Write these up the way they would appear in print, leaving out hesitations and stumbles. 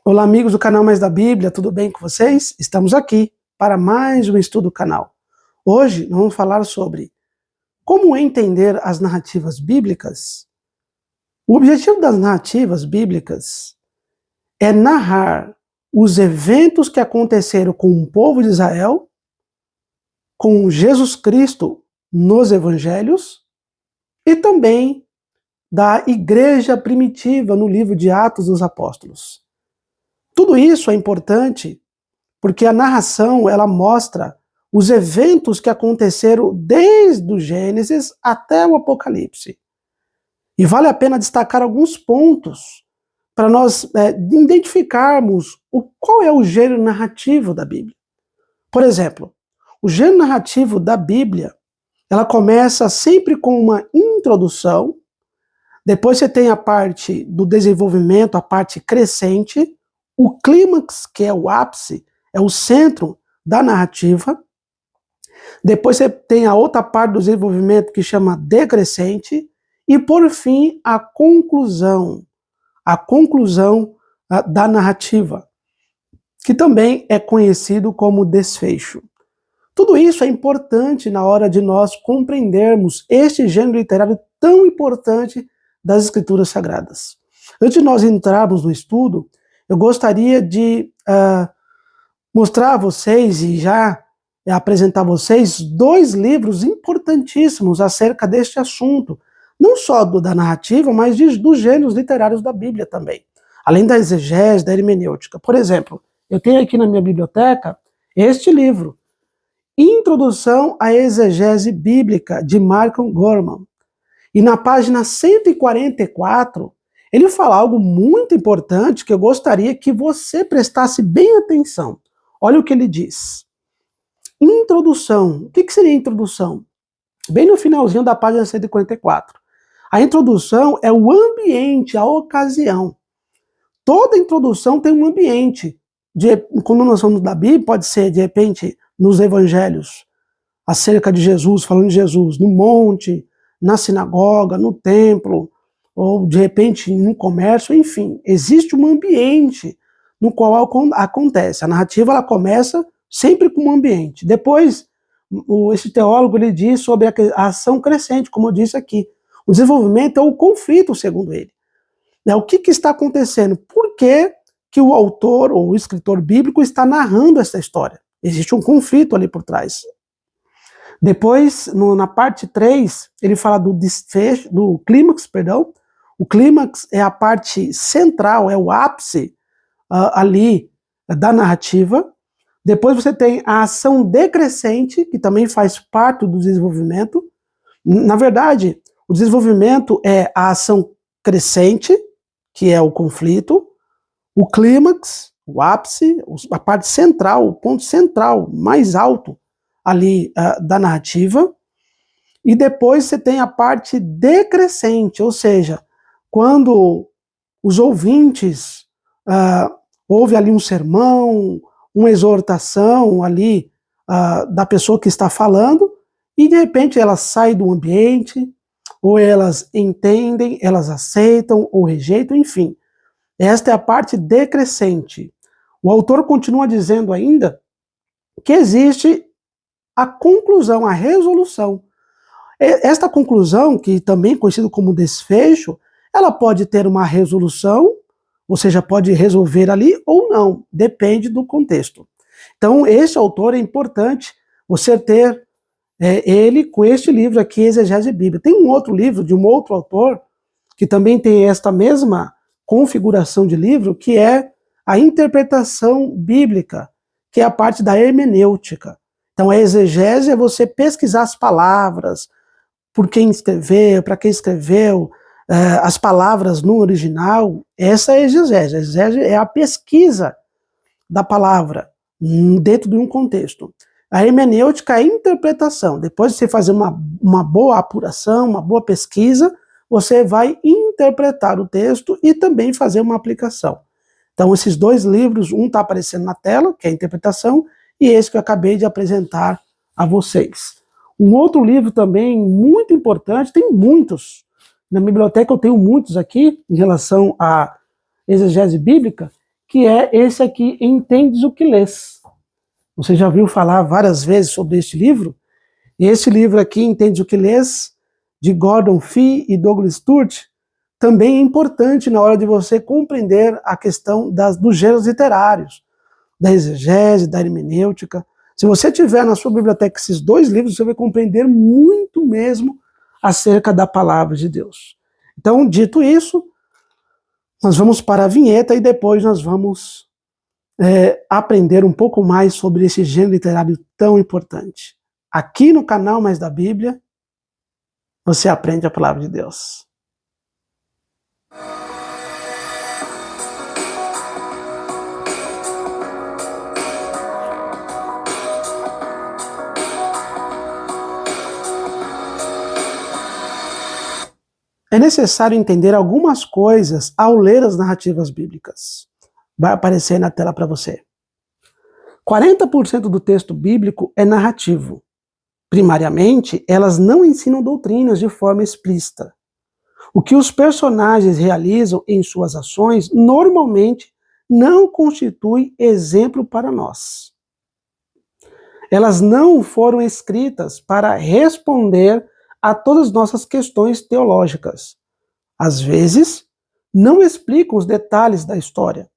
Olá, amigos do canal Mais da Bíblia, tudo bem com vocês? Estamos aqui para mais um estudo do canal. Hoje nós vamos falar sobre como entender as narrativas bíblicas. O objetivo das narrativas bíblicas é narrar os eventos que aconteceram com o povo de Israel, com Jesus Cristo nos evangelhos e também da igreja primitiva no livro de Atos dos Apóstolos. Tudo isso é importante porque a narração ela mostra os eventos que aconteceram desde o Gênesis até o Apocalipse. E vale a pena destacar alguns pontos para nós identificarmos qual é o gênero narrativo da Bíblia. Por exemplo, o gênero narrativo da Bíblia, ela começa sempre com uma introdução, depois você tem a parte do desenvolvimento, a parte crescente, o clímax, que é o ápice, é o centro da narrativa. Depois você tem a outra parte do desenvolvimento que chama decrescente. E por fim, a conclusão da narrativa, que também é conhecido como desfecho. Tudo isso é importante na hora de nós compreendermos este gênero literário tão importante das Escrituras Sagradas. Antes de nós entrarmos no estudo, eu gostaria de mostrar a vocês e já apresentar a vocês dois livros importantíssimos acerca deste assunto, não só da narrativa, mas dos gêneros literários da Bíblia também, além da exegese, da hermenêutica. Por exemplo, eu tenho aqui na minha biblioteca este livro, Introdução à Exegese Bíblica, de Malcolm Gorman. E na página 144, ele fala algo muito importante que eu gostaria que você prestasse bem atenção. Olha o que ele diz. Introdução. O que seria introdução? Bem no finalzinho da página 144. A introdução é o ambiente, a ocasião. Toda introdução tem um ambiente. Quando nós falamos da Bíblia, pode ser, de repente, nos evangelhos, acerca de Jesus, falando de Jesus, no monte, na sinagoga, no templo, ou de repente no comércio, enfim, existe um ambiente no qual acontece. A narrativa ela começa sempre com um ambiente. Depois, esse teólogo ele diz sobre a ação crescente, como eu disse aqui. O desenvolvimento é o conflito, segundo ele. O que está acontecendo? Por que o autor ou o escritor bíblico está narrando essa história? Existe um conflito ali por trás. Depois, na parte 3, ele fala do desfecho, do clímax, perdão. O clímax é a parte central, é o ápice ali da narrativa. Depois você tem a ação decrescente, que também faz parte do desenvolvimento. Na verdade, o desenvolvimento é a ação crescente, que é o conflito, o clímax, o ápice, a parte central, o ponto central, mais alto ali da narrativa. E depois você tem a parte decrescente, ou seja, quando os ouvintes ouvem ali um sermão, uma exortação ali da pessoa que está falando, e de repente elas saem do ambiente, ou elas entendem, elas aceitam ou rejeitam, enfim. Esta é a parte decrescente. O autor continua dizendo ainda que existe a conclusão, a resolução. Esta conclusão, que também é conhecida como desfecho, ela pode ter uma resolução, ou seja, pode resolver ali ou não, depende do contexto. Então, esse autor é importante você ter ele com este livro aqui, Exegese Bíblica. Tem um outro livro de um outro autor, que também tem esta mesma configuração de livro, que é a interpretação bíblica, que é a parte da hermenêutica. Então, a exegese é você pesquisar as palavras, por quem escreveu, para quem escreveu, as palavras no original. Essa é a exegese. A exegese é a pesquisa da palavra dentro de um contexto. A hermenêutica é a interpretação. Depois de você fazer uma boa apuração, uma boa pesquisa, você vai interpretar o texto e também fazer uma aplicação. Então, esses dois livros, um está aparecendo na tela, que é a interpretação, e esse que eu acabei de apresentar a vocês. Um outro livro também muito importante, tem muitos, na biblioteca eu tenho muitos aqui, em relação à exegese bíblica, que é esse aqui, Entendes o que Lês. Você já ouviu falar várias vezes sobre este livro? E esse livro aqui, Entendes o que Lês, de Gordon Fee e Douglas Stuart, também é importante na hora de você compreender a questão dos gêneros literários, da exegese, da hermenêutica. Se você tiver na sua biblioteca esses dois livros, você vai compreender muito mesmo acerca da palavra de Deus. Então, dito isso, nós vamos para a vinheta e depois nós vamos aprender um pouco mais sobre esse gênero literário tão importante. Aqui no canal Mais da Bíblia, você aprende a palavra de Deus. É necessário entender algumas coisas ao ler as narrativas bíblicas. Vai aparecer na tela para você. 40% do texto bíblico é narrativo. Primariamente, elas não ensinam doutrinas de forma explícita. O que os personagens realizam em suas ações normalmente não constitui exemplo para nós. Elas não foram escritas para responder a todas as nossas questões teológicas. Às vezes, não explicam os detalhes da história.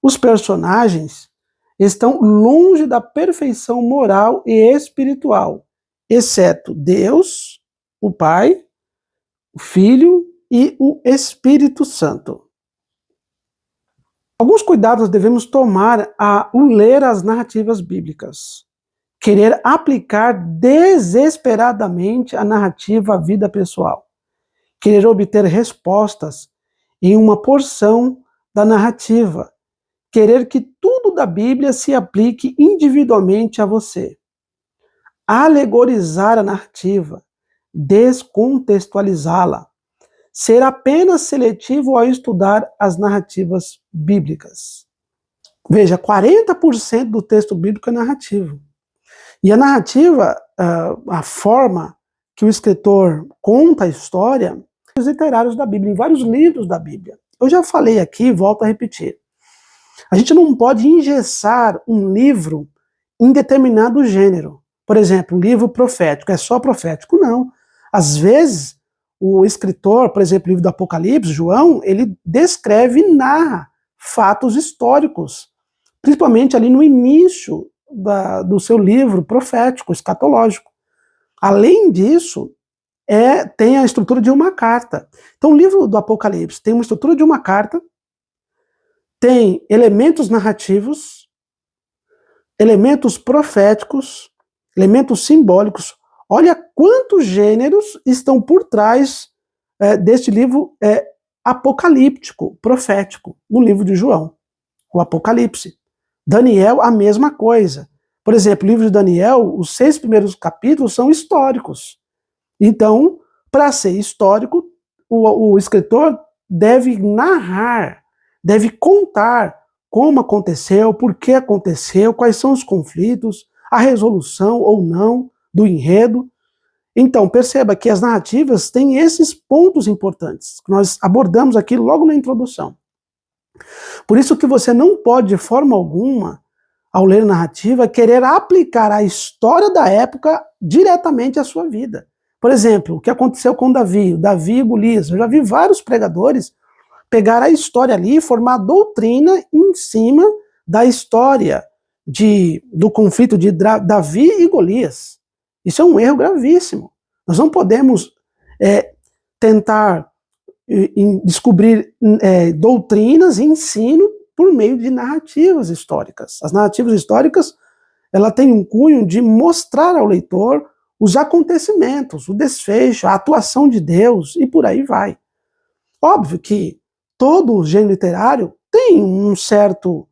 Os personagens estão longe da perfeição moral e espiritual, exceto Deus, o Pai, o Filho e o Espírito Santo. Alguns cuidados devemos tomar ao ler as narrativas bíblicas. Querer aplicar desesperadamente a narrativa à vida pessoal. Querer obter respostas em uma porção da narrativa. Querer que tudo da Bíblia se aplique individualmente a você. Alegorizar a narrativa. Descontextualizá-la. Ser apenas seletivo ao estudar as narrativas bíblicas. Veja, 40% do texto bíblico é narrativo. E a narrativa, a forma que o escritor conta a história, os literários da Bíblia, em vários livros da Bíblia. Eu já falei aqui, volto a repetir. A gente não pode engessar um livro em determinado gênero. Por exemplo, livro profético, é só profético? Não. Às vezes, o escritor, por exemplo, o livro do Apocalipse, João, ele descreve e narra fatos históricos, principalmente ali no início do seu livro profético, escatológico. Além disso, tem a estrutura de uma carta. Então, o livro do Apocalipse tem uma estrutura de uma carta, tem elementos narrativos, elementos proféticos, elementos simbólicos. Olha quantos gêneros estão por trás deste livro apocalíptico, profético, no livro de João, o Apocalipse. Daniel, a mesma coisa. Por exemplo, o livro de Daniel, os 6 primeiros capítulos são históricos. Então, para ser histórico, o escritor deve narrar, deve contar como aconteceu, por que aconteceu, quais são os conflitos, a resolução ou não do enredo. Então, perceba que as narrativas têm esses pontos importantes, que nós abordamos aqui logo na introdução. Por isso que você não pode, de forma alguma, ao ler narrativa, querer aplicar a história da época diretamente à sua vida. Por exemplo, o que aconteceu com Davi e Golias. Eu já vi vários pregadores pegar a história ali e formar doutrina em cima da história do conflito de Davi e Golias. Isso é um erro gravíssimo. Nós não podemos tentar descobrir doutrinas e ensino por meio de narrativas históricas. As narrativas históricas, ela tem um cunho de mostrar ao leitor os acontecimentos, o desfecho, a atuação de Deus e por aí vai. Óbvio que todo gênero literário tem um certo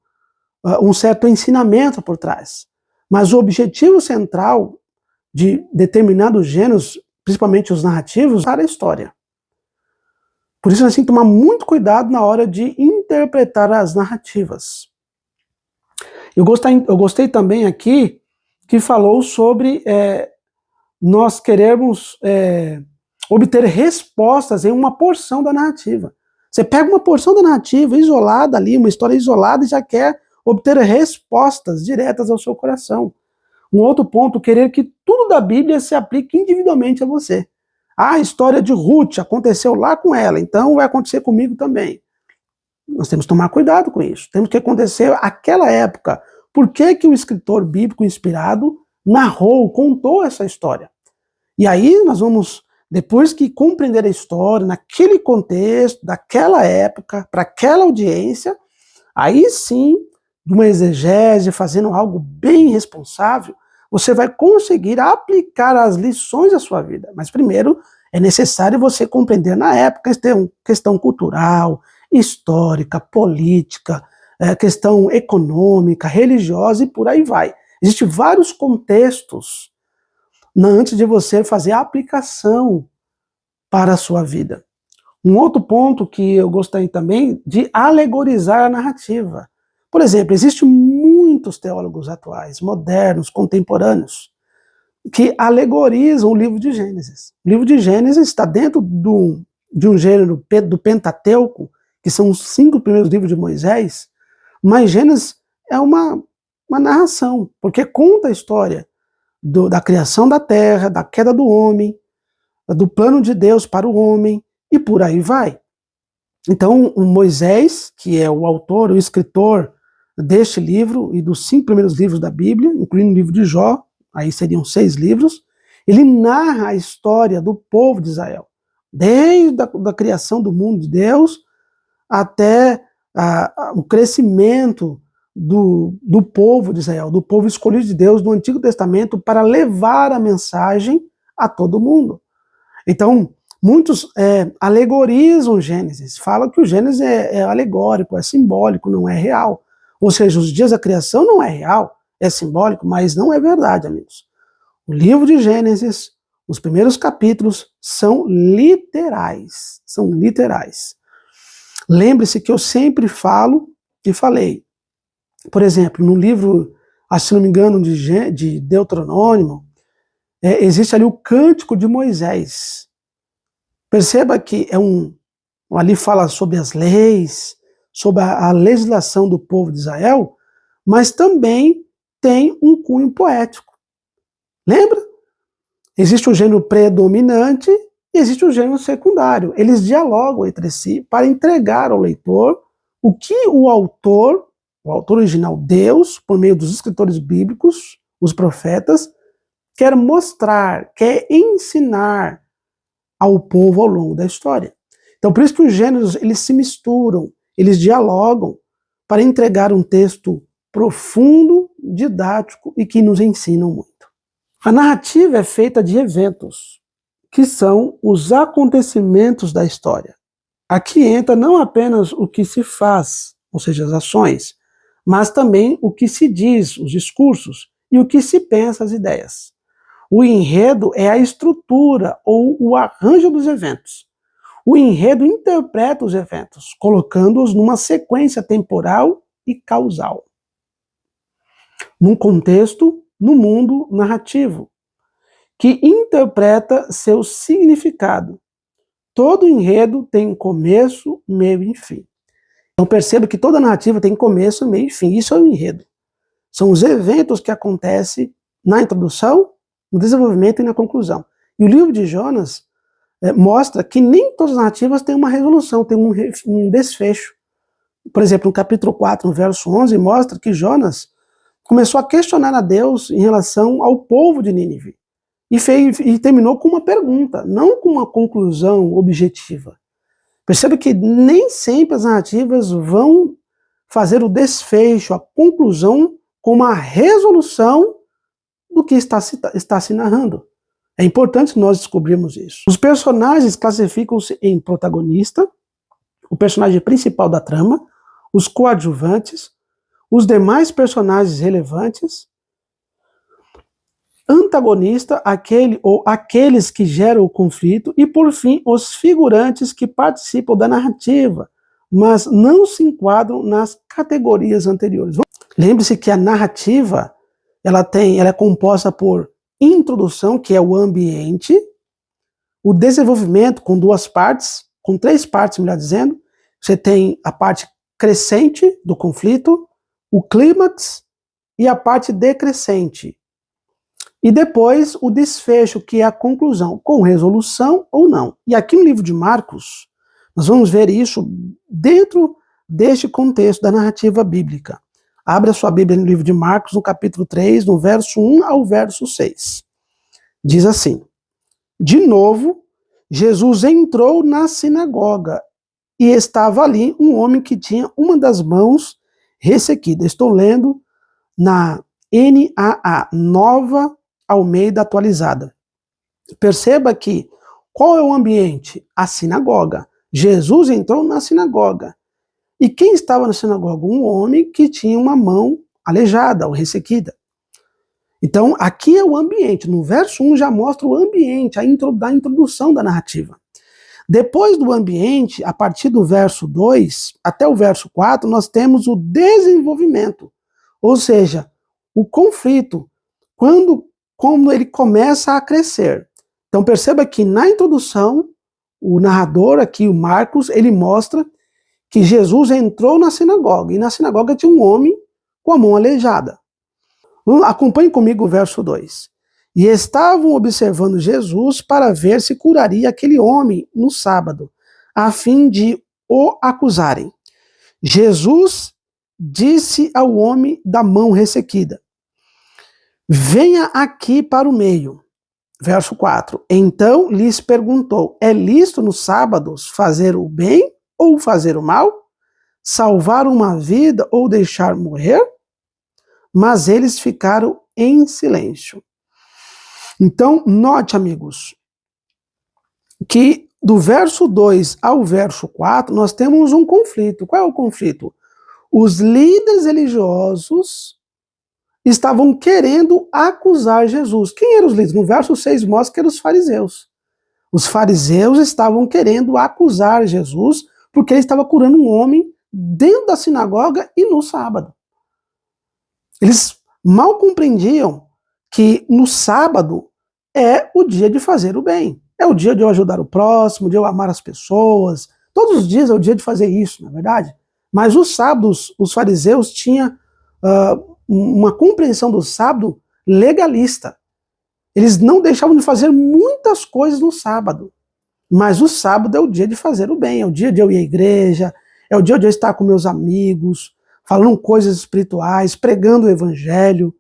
ensinamento por trás, mas o objetivo central de determinados gêneros, principalmente os narrativos, é a história. Por isso nós temos que tomar muito cuidado na hora de interpretar as narrativas. Eu gostei também aqui que falou sobre nós queremos obter respostas em uma porção da narrativa. Você pega uma porção da narrativa isolada ali, uma história isolada, e já quer obter respostas diretas ao seu coração. Um outro ponto, querer que tudo da Bíblia se aplique individualmente a você. A história de Ruth aconteceu lá com ela, então vai acontecer comigo também. Nós temos que tomar cuidado com isso. Temos que acontecer aquela época. Por que que o escritor bíblico inspirado narrou, contou essa história? E aí nós vamos, depois que compreender a história, naquele contexto, daquela época, para aquela audiência, aí sim, de uma exegese, fazendo algo bem responsável, você vai conseguir aplicar as lições à sua vida. Mas primeiro é necessário você compreender na época questão cultural, histórica, política, questão econômica, religiosa e por aí vai. Existem vários contextos antes de você fazer a aplicação para a sua vida. Um outro ponto que eu gostaria também de alegorizar a narrativa. Por exemplo, existem muitos teólogos atuais, modernos, contemporâneos, que alegorizam o livro de Gênesis. O livro de Gênesis está dentro de um gênero do Pentateuco, que são os 5 primeiros livros de Moisés, mas Gênesis é uma narração, porque conta a história da criação da terra, da queda do homem, do plano de Deus para o homem, e por aí vai. Então, o Moisés, que é o autor, o escritor deste livro e dos 5 primeiros livros da Bíblia, incluindo o livro de Jó, aí seriam 6 livros, ele narra a história do povo de Israel, desde a criação do mundo de Deus até o crescimento do povo de Israel, do povo escolhido de Deus no Antigo Testamento para levar a mensagem a todo mundo. Então, muitos alegorizam Gênesis, falam que o Gênesis é alegórico, é simbólico, não é real. Ou seja, os dias da criação não é real, é simbólico, mas não é verdade, amigos. O livro de Gênesis, os primeiros capítulos, são literais. São literais. Lembre-se que eu sempre falo e falei. Por exemplo, no livro, se não me engano, de Deuteronômio, existe ali o Cântico de Moisés. Perceba que ali fala sobre as leis, sobre a legislação do povo de Israel, mas também tem um cunho poético. Lembra? Existe o gênero predominante e existe o gênero secundário. Eles dialogam entre si para entregar ao leitor o que o autor original, Deus, por meio dos escritores bíblicos, os profetas, quer mostrar, quer ensinar ao povo ao longo da história. Então, por isso que os gêneros, eles se misturam, eles dialogam para entregar um texto profundo, didático e que nos ensinam muito. A narrativa é feita de eventos, que são os acontecimentos da história. Aqui entra não apenas o que se faz, ou seja, as ações, mas também o que se diz, os discursos, e o que se pensa, as ideias. O enredo é a estrutura ou o arranjo dos eventos. O enredo interpreta os eventos, colocando-os numa sequência temporal e causal. Num contexto, no mundo narrativo, que interpreta seu significado. Todo enredo tem começo, meio e fim. Então perceba que toda narrativa tem começo, meio e fim. Isso é o enredo. São os eventos que acontecem na introdução, no desenvolvimento e na conclusão. E o livro de Jonas mostra que nem todas as narrativas têm uma resolução, tem um desfecho. Por exemplo, no capítulo 4, no verso 11, mostra que Jonas começou a questionar a Deus em relação ao povo de Nínive. E terminou com uma pergunta, não com uma conclusão objetiva. Perceba que nem sempre as narrativas vão fazer o desfecho, a conclusão, com uma resolução do que está se narrando. É importante nós descobrirmos isso. Os personagens classificam-se em protagonista, o personagem principal da trama, os coadjuvantes, os demais personagens relevantes, antagonista, aquele ou aqueles que geram o conflito, e por fim, os figurantes que participam da narrativa, mas não se enquadram nas categorias anteriores. Lembre-se que a narrativa, ela é composta por introdução, que é o ambiente, o desenvolvimento com 2 partes, com 3 partes, melhor dizendo, você tem a parte crescente do conflito, o clímax e a parte decrescente. E depois o desfecho, que é a conclusão, com resolução ou não. E aqui no livro de Marcos, nós vamos ver isso dentro deste contexto da narrativa bíblica. Abra sua Bíblia no livro de Marcos, no capítulo 3, no verso 1 ao verso 6. Diz assim: de novo, Jesus entrou na sinagoga e estava ali um homem que tinha uma das mãos ressequida. Estou lendo na NAA, Nova Almeida Atualizada. Perceba que qual é o ambiente? A sinagoga. Jesus entrou na sinagoga. E quem estava na sinagoga? Um homem que tinha uma mão aleijada ou ressequida. Então, aqui é o ambiente. No verso 1 já mostra o ambiente, da introdução da narrativa. Depois do ambiente, a partir do verso 2 até o verso 4, nós temos o desenvolvimento. Ou seja, o conflito, como ele começa a crescer. Então perceba que na introdução, o narrador aqui, o Marcos, ele mostra que Jesus entrou na sinagoga, e na sinagoga tinha um homem com a mão aleijada. Acompanhe comigo o verso 2. E estavam observando Jesus para ver se curaria aquele homem no sábado, a fim de o acusarem. Jesus disse ao homem da mão ressequida: venha aqui para o meio. Verso 4. Então lhes perguntou: é lícito nos sábados fazer o bem ou fazer o mal? Salvar uma vida ou deixar morrer? Mas eles ficaram em silêncio. Então, note, amigos, que do verso 2 ao verso 4, nós temos um conflito. Qual é o conflito? Os líderes religiosos estavam querendo acusar Jesus. Quem eram os líderes? No verso 6 mostra que eram os fariseus. Os fariseus estavam querendo acusar Jesus porque ele estava curando um homem dentro da sinagoga e no sábado. Eles mal compreendiam que no sábado é o dia de fazer o bem. É o dia de eu ajudar o próximo, de eu amar as pessoas. Todos os dias é o dia de fazer isso, na verdade. Mas os sábados, os fariseus tinham uma compreensão do sábado legalista. Eles não deixavam de fazer muitas coisas no sábado. Mas o sábado é o dia de fazer o bem, é o dia de eu ir à igreja, é o dia de eu estar com meus amigos, falando coisas espirituais, pregando o evangelho,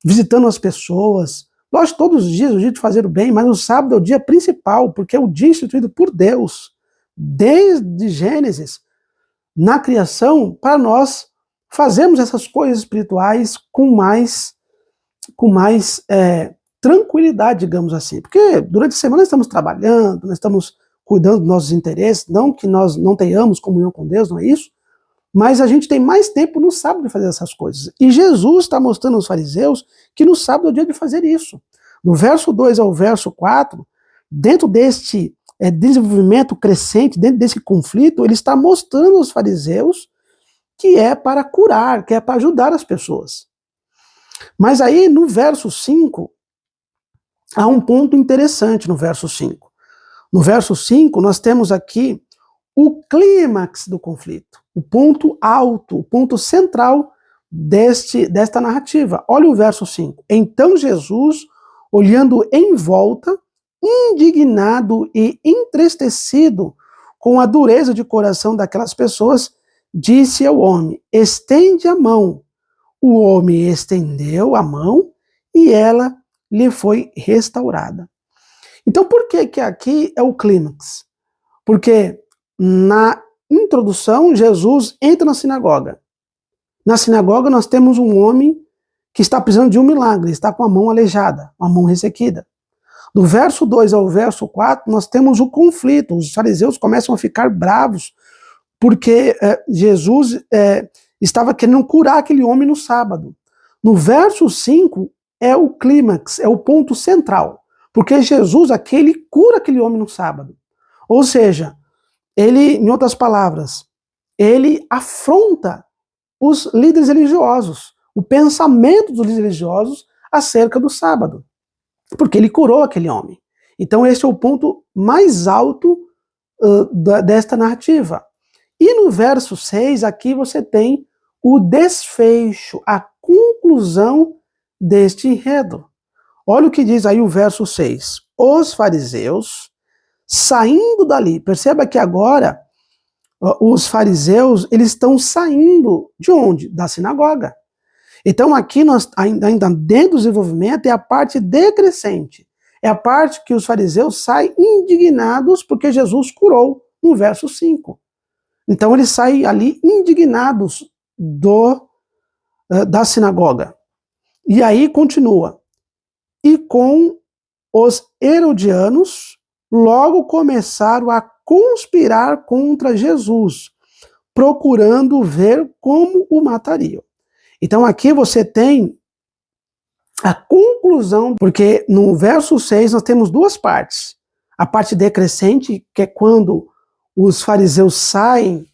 visitando as pessoas. Lógico, todos os dias é o dia de fazer o bem, mas o sábado é o dia principal, porque é o dia instituído por Deus, desde Gênesis, na criação, para nós fazermos essas coisas espirituais com mais tranquilidade, digamos assim. Porque durante a semana nós estamos trabalhando, nós estamos cuidando dos nossos interesses, não que nós não tenhamos comunhão com Deus, não é isso, mas a gente tem mais tempo no sábado de fazer essas coisas. E Jesus está mostrando aos fariseus que no sábado é o dia de fazer isso. Do verso 2 ao verso 4, dentro deste desenvolvimento crescente, dentro desse conflito, ele está mostrando aos fariseus que é para curar, que é para ajudar as pessoas. Mas aí no verso 5, há um ponto interessante no verso 5. No verso 5, nós temos aqui o clímax do conflito, o ponto alto, o ponto central desta narrativa. Olha o verso 5. Então Jesus, olhando em volta, indignado e entristecido com a dureza de coração daquelas pessoas, disse ao homem: estende a mão. O homem estendeu a mão e ela lhe foi restaurada. Então, por que aqui é o clímax? Porque na introdução, Jesus entra na sinagoga. Na sinagoga, nós temos um homem que está precisando de um milagre, está com a mão aleijada, uma mão ressequida. Do verso 2 ao verso 4, nós temos o conflito. Os fariseus começam a ficar bravos porque Jesus estava querendo curar aquele homem no sábado. No verso 5, é o clímax, é o ponto central. Porque Jesus aqui, ele cura aquele homem no sábado. Ou seja, ele, em outras palavras, ele afronta os líderes religiosos, o pensamento dos líderes religiosos acerca do sábado. Porque ele curou aquele homem. Então esse é o ponto mais alto desta narrativa. E no verso 6, aqui você tem o desfecho, a conclusão deste enredo. Olha o que diz aí o verso 6. Os fariseus, saindo dali, perceba que agora os fariseus, eles estão saindo de onde? Da sinagoga. Então aqui nós, ainda dentro do desenvolvimento, é a parte decrescente. É a parte que os fariseus saem indignados porque Jesus curou, no verso 5. Então eles saem ali indignados da sinagoga. E aí continua. E com os herodianos, logo começaram a conspirar contra Jesus, procurando ver como o matariam. Então aqui você tem a conclusão, porque no verso 6 nós temos duas partes. A parte decrescente, que é quando os fariseus saem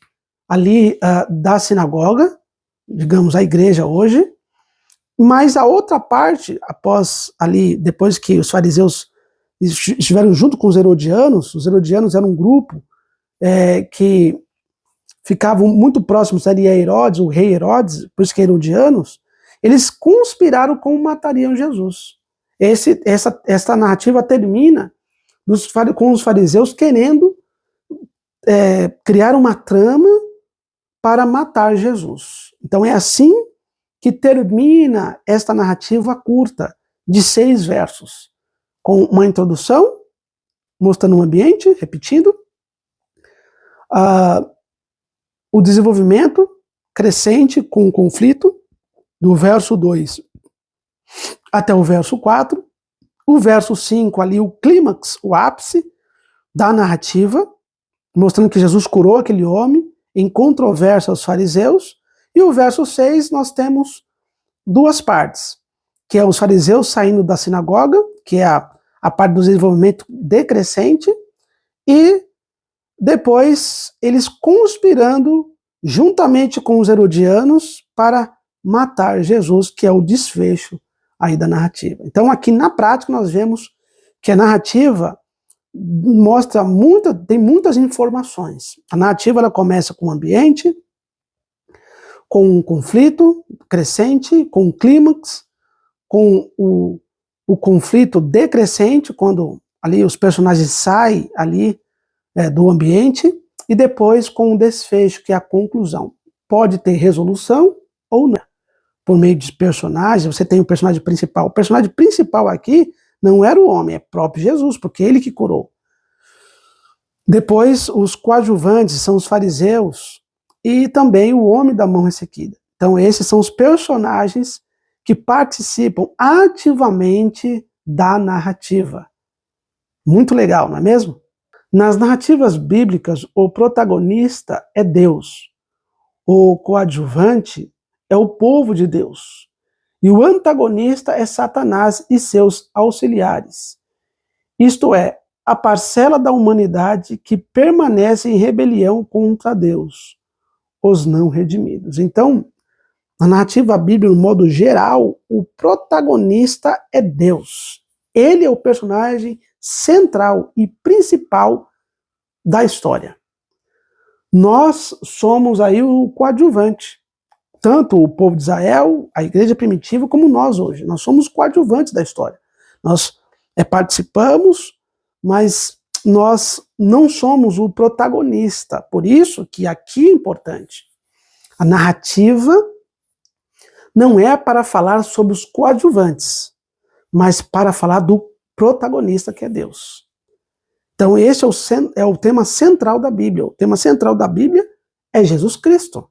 ali da sinagoga, digamos a igreja hoje, mas a outra parte, depois que os fariseus estiveram junto com os herodianos eram um grupo que ficavam muito próximos ali a Herodes, o rei Herodes, por isso que herodianos, eles conspiraram como matariam Jesus. Essa narrativa termina com os fariseus querendo criar uma trama para matar Jesus. Então é assim que termina esta narrativa curta, de 6 versos, com uma introdução, mostrando um ambiente, repetindo, o desenvolvimento crescente com o conflito, do verso 2 até o verso 4, o verso 5 ali, o clímax, o ápice da narrativa, mostrando que Jesus curou aquele homem, em controvérsia aos fariseus, e o verso 6 nós temos duas partes, que é os fariseus saindo da sinagoga, que é a parte do desenvolvimento decrescente, e depois eles conspirando juntamente com os herodianos para matar Jesus, que é o desfecho aí da narrativa. Então aqui na prática nós vemos que a narrativa tem muitas informações. A narrativa ela começa com o ambiente, com um conflito crescente, com um clímax, com o conflito decrescente, quando ali os personagens saem ali do ambiente, e depois com o desfecho, que é a conclusão. Pode ter resolução ou não. Por meio de personagens, você tem o personagem principal. O personagem principal aqui não era o homem, é próprio Jesus, porque é ele que curou. Depois, os coadjuvantes são os fariseus e também o homem da mão ressequida. Então, esses são os personagens que participam ativamente da narrativa. Muito legal, não é mesmo? Nas narrativas bíblicas, o protagonista é Deus. O coadjuvante é o povo de Deus. E o antagonista é Satanás e seus auxiliares. Isto é, a parcela da humanidade que permanece em rebelião contra Deus, os não redimidos. Então, na narrativa bíblica, no modo geral, o protagonista é Deus. Ele é o personagem central e principal da história. Nós somos aí o coadjuvante. Tanto o povo de Israel, a igreja primitiva, como nós hoje. Nós somos coadjuvantes da história. Nós participamos, mas nós não somos o protagonista. Por isso que aqui é importante. A narrativa não é para falar sobre os coadjuvantes, mas para falar do protagonista, que é Deus. Então esse é o tema central da Bíblia. O tema central da Bíblia é Jesus Cristo.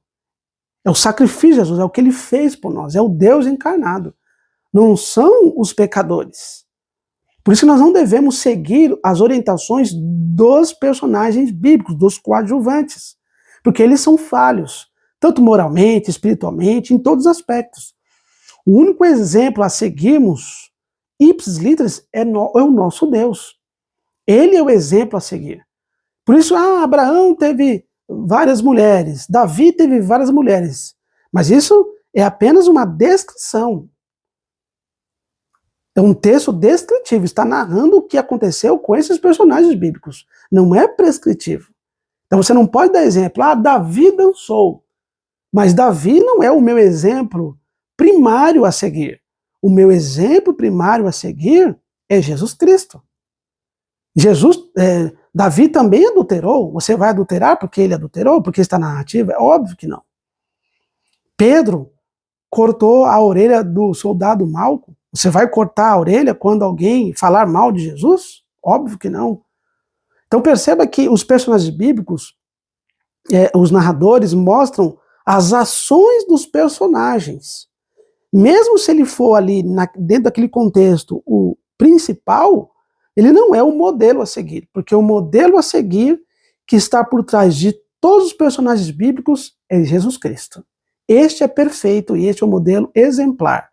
É o sacrifício de Jesus, é o que ele fez por nós, é o Deus encarnado. Não são os pecadores. Por isso que nós não devemos seguir as orientações dos personagens bíblicos, dos coadjuvantes, porque eles são falhos, tanto moralmente, espiritualmente, em todos os aspectos. O único exemplo a seguirmos, ipsis literis, é o nosso Deus. Ele é o exemplo a seguir. Por isso, Abraão teve várias mulheres, Davi teve várias mulheres, mas isso é apenas uma descrição. É um texto descritivo, está narrando o que aconteceu com esses personagens bíblicos. Não é prescritivo. Então você não pode dar exemplo, Davi dançou, mas Davi não é o meu exemplo primário a seguir. O meu exemplo primário a seguir é Jesus Cristo. Davi também adulterou. Você vai adulterar porque ele adulterou? Porque está na narrativa? É óbvio que não. Pedro cortou a orelha do soldado Malco. Você vai cortar a orelha quando alguém falar mal de Jesus? Óbvio que não. Então perceba que os personagens bíblicos, os narradores, mostram as ações dos personagens. Mesmo se ele for ali, dentro daquele contexto, o principal, ele não é o modelo a seguir, porque o modelo a seguir que está por trás de todos os personagens bíblicos é Jesus Cristo. Este é perfeito e este é o modelo exemplar.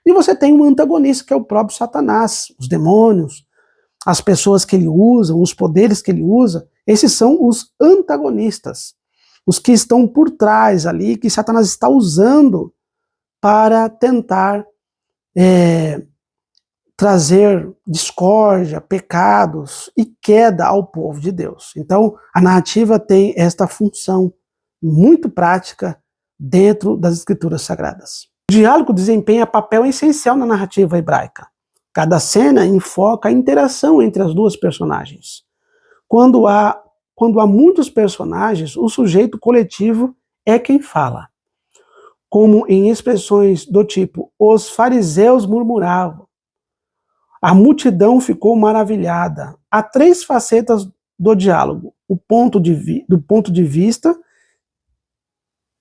E você tem um antagonista, que é o próprio Satanás, os demônios, as pessoas que ele usa, os poderes que ele usa, esses são os antagonistas, os que estão por trás ali, que Satanás está usando para tentar trazer discórdia, pecados e queda ao povo de Deus. Então, a narrativa tem esta função muito prática dentro das Escrituras Sagradas. O diálogo desempenha papel essencial na narrativa hebraica. Cada cena enfoca a interação entre as duas personagens. Quando há muitos personagens, o sujeito coletivo é quem fala. Como em expressões do tipo, os fariseus murmuravam, a multidão ficou maravilhada. Há três facetas do diálogo: do ponto de vista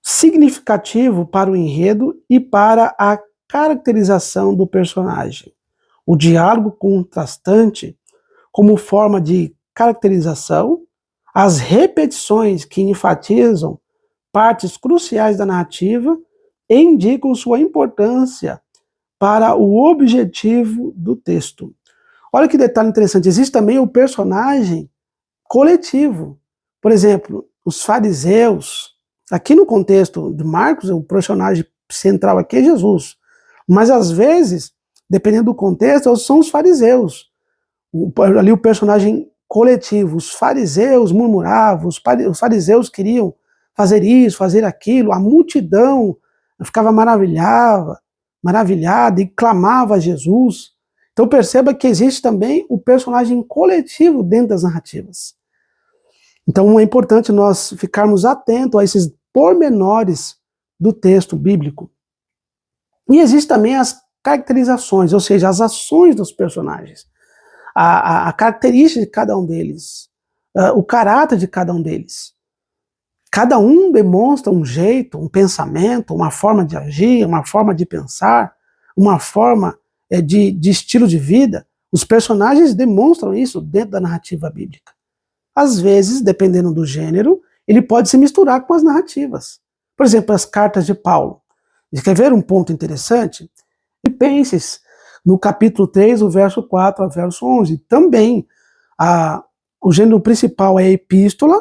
significativo para o enredo e para a caracterização do personagem. O diálogo contrastante, como forma de caracterização, as repetições que enfatizam partes cruciais da narrativa e indicam sua importância para o objetivo do texto. Olha que detalhe interessante, existe também o personagem coletivo. Por exemplo, os fariseus, aqui no contexto de Marcos, o personagem central aqui é Jesus, mas às vezes, dependendo do contexto, são os fariseus. Ali o personagem coletivo, os fariseus murmuravam, os fariseus queriam fazer isso, fazer aquilo, a multidão ficava maravilhada e clamava a Jesus. Então perceba que existe também o personagem coletivo dentro das narrativas. Então é importante nós ficarmos atentos a esses pormenores do texto bíblico. E existe também as caracterizações, ou seja, as ações dos personagens, a característica de cada um deles, o caráter de cada um deles. Cada um demonstra um jeito, um pensamento, uma forma de agir, uma forma de pensar, uma forma de estilo de vida. Os personagens demonstram isso dentro da narrativa bíblica. Às vezes, dependendo do gênero, ele pode se misturar com as narrativas. Por exemplo, as cartas de Paulo. Você quer ver um ponto interessante? Filipenses, no capítulo 3, o verso 4 ao verso 11. Também, o gênero principal é a epístola,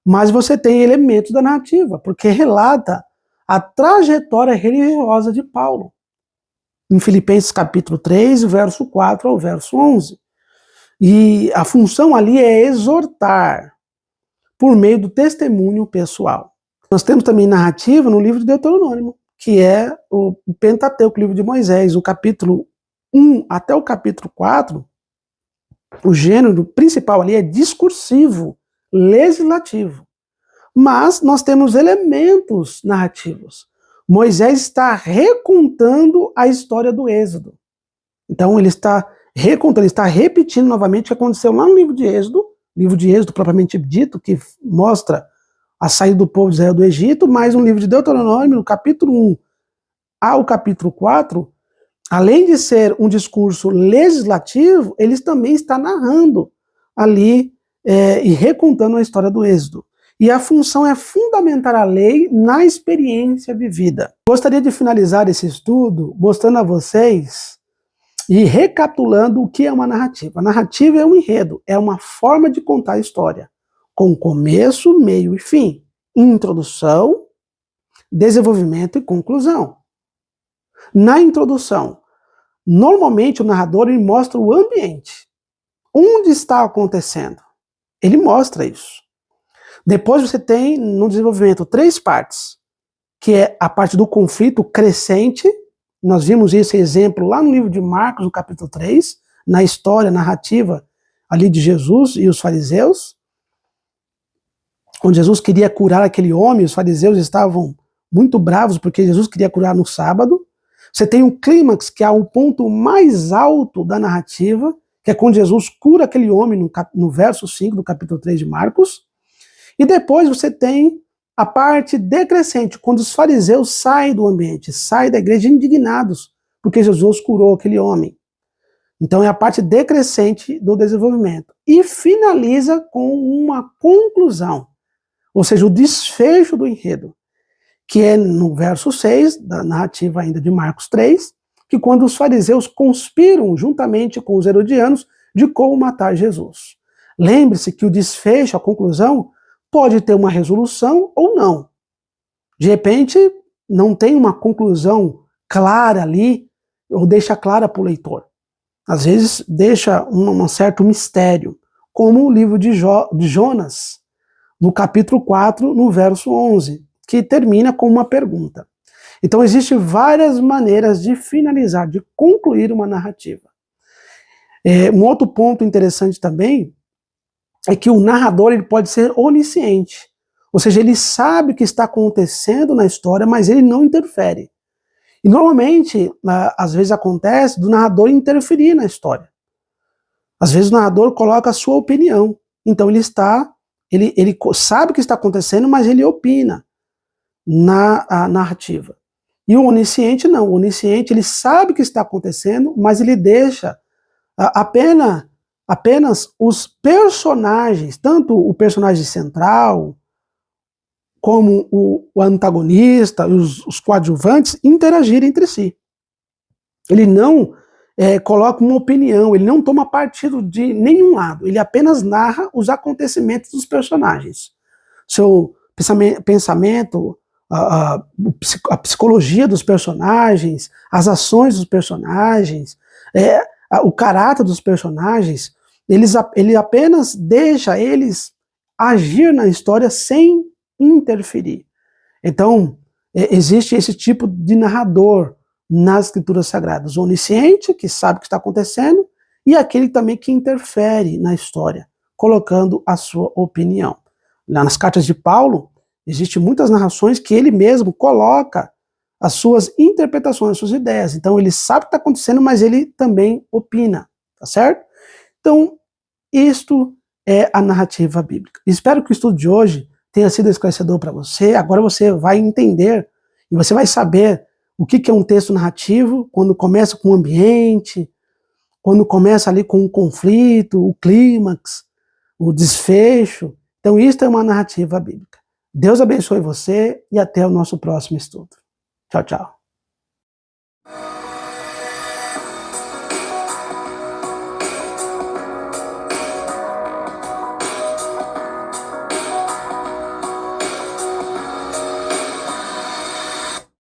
mas você tem elementos da narrativa, porque relata a trajetória religiosa de Paulo. Em Filipenses capítulo 3, verso 4 ao verso 11. E a função ali é exortar por meio do testemunho pessoal. Nós temos também narrativa no livro de Deuteronômio, que é o Pentateuco, o livro de Moisés, o capítulo 1 até o capítulo 4, o gênero principal ali é discursivo, legislativo. Mas nós temos elementos narrativos. Moisés está recontando a história do Êxodo. Então ele está recontando, ele está repetindo novamente o que aconteceu lá no livro de Êxodo propriamente dito, que mostra a saída do povo de Israel do Egito, mais um livro de Deuteronômio, no capítulo 1 ao capítulo 4, além de ser um discurso legislativo, ele também está narrando ali e recontando a história do Êxodo. E a função é fundamentar a lei na experiência vivida. Gostaria de finalizar esse estudo mostrando a vocês e recapitulando o que é uma narrativa. A narrativa é um enredo, é uma forma de contar a história, com começo, meio e fim, introdução, desenvolvimento e conclusão. Na introdução, normalmente o narrador ele mostra o ambiente, onde está acontecendo. Ele mostra isso. Depois você tem no desenvolvimento 3 partes, que é a parte do conflito crescente. Nós vimos esse exemplo lá no livro de Marcos, no capítulo 3, na história narrativa ali de Jesus e os fariseus, onde Jesus queria curar aquele homem, os fariseus estavam muito bravos porque Jesus queria curar no sábado. Você tem um clímax, que é o ponto mais alto da narrativa, que é quando Jesus cura aquele homem no verso 5 do capítulo 3 de Marcos. E depois você tem a parte decrescente, quando os fariseus saem do ambiente, saem da igreja indignados, porque Jesus curou aquele homem. Então é a parte decrescente do desenvolvimento. E finaliza com uma conclusão, ou seja, o desfecho do enredo, que é no verso 6, da narrativa ainda de Marcos 3, que quando os fariseus conspiram juntamente com os herodianos de como matar Jesus. Lembre-se que o desfecho, a conclusão, pode ter uma resolução ou não. De repente, não tem uma conclusão clara ali, ou deixa clara para o leitor. Às vezes deixa um certo mistério, como o livro de Jonas, no capítulo 4, no verso 11, que termina com uma pergunta. Então existem várias maneiras de finalizar, de concluir uma narrativa. Um outro ponto interessante também é que o narrador ele pode ser onisciente, ou seja, ele sabe o que está acontecendo na história, mas ele não interfere. E normalmente, às vezes acontece do narrador interferir na história. Às vezes o narrador coloca a sua opinião. Então ele sabe o que está acontecendo, mas ele opina na narrativa. E o onisciente não. O onisciente ele sabe o que está acontecendo, mas ele deixa apenas os personagens, tanto o personagem central, como o antagonista, os coadjuvantes, interagirem entre si. Ele não coloca uma opinião, ele não toma partido de nenhum lado, ele apenas narra os acontecimentos dos personagens. Seu pensamento, a psicologia dos personagens, as ações dos personagens, o caráter dos personagens, ele apenas deixa eles agir na história sem interferir. Então, existe esse tipo de narrador nas escrituras sagradas, o onisciente, que sabe o que está acontecendo, e aquele também que interfere na história, colocando a sua opinião. Lá nas cartas de Paulo, existem muitas narrações que ele mesmo coloca as suas interpretações, as suas ideias. Então ele sabe o que está acontecendo, mas ele também opina, tá certo? Então, isto é a narrativa bíblica. Espero que o estudo de hoje tenha sido esclarecedor para você. Agora você vai entender e você vai saber o que é um texto narrativo, quando começa com o ambiente, quando começa ali com o conflito, o clímax, o desfecho. Então isso é uma narrativa bíblica. Deus abençoe você e até o nosso próximo estudo. Tchau, tchau.